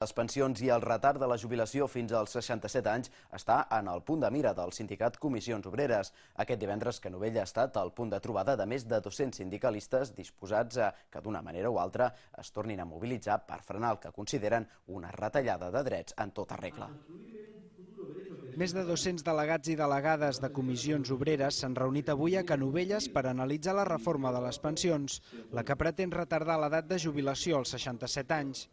Les pensions i el retard de la jubilació fins als 67 anys està en el punt de mira del sindicat Comissions Obreres. Aquest divendres que Novella ha estat el punt de trobada de més de 200 sindicalistes disposats a que d'una manera o altra es tornin a mobilitzar per frenar el que consideren una retallada de drets en tota regla. Més de 200 delegats i delegades de Comissions Obreres s'han reunit avui a Canovelles per analitzar la reforma de les pensions, la que pretén retardar l'edat de jubilació als 67 anys.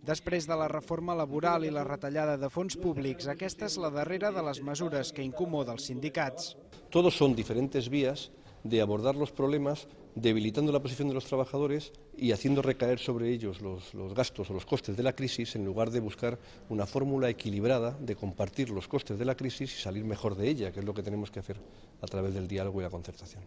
Després de la reforma laboral i la retallada de fons públics, aquesta és la darrera de les mesures que incomoda els sindicats. Todos son diferentes vías de abordar los problemas, debilitando la posición de los trabajadores y haciendo recaer sobre ellos los gastos o los costes de la crisis, en lugar de buscar una fórmula equilibrada de compartir los costes de la crisis y salir mejor de ella, que es lo que tenemos que hacer a través del diálogo y la concertación.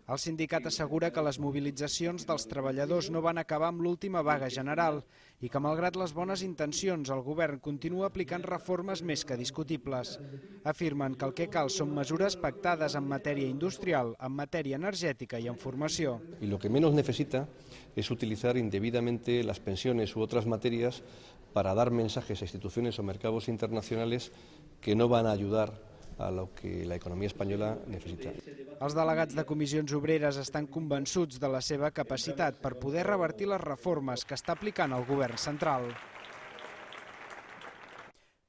El sindicat assegura que les mobilitzacions dels treballadors no van acabar amb l'última vaga general i que, malgrat les bones intencions, el govern continua aplicant reformes més que discutibles. Afirmen que el que cal són mesures pactades en matèria industrial, en matèria energètica i en formació. Y lo que menos necesita es utilizar indebidamente las pensiones u otras materias para dar mensajes a instituciones o mercados internacionales que no van a ayudar a lo que la economia espanyola necessita. Els delegats de Comissions Obreres estan convençuts de la seva capacitat per poder revertir les reformes que està aplicant el govern central.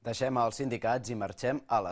Deixem els sindicats i marxem a la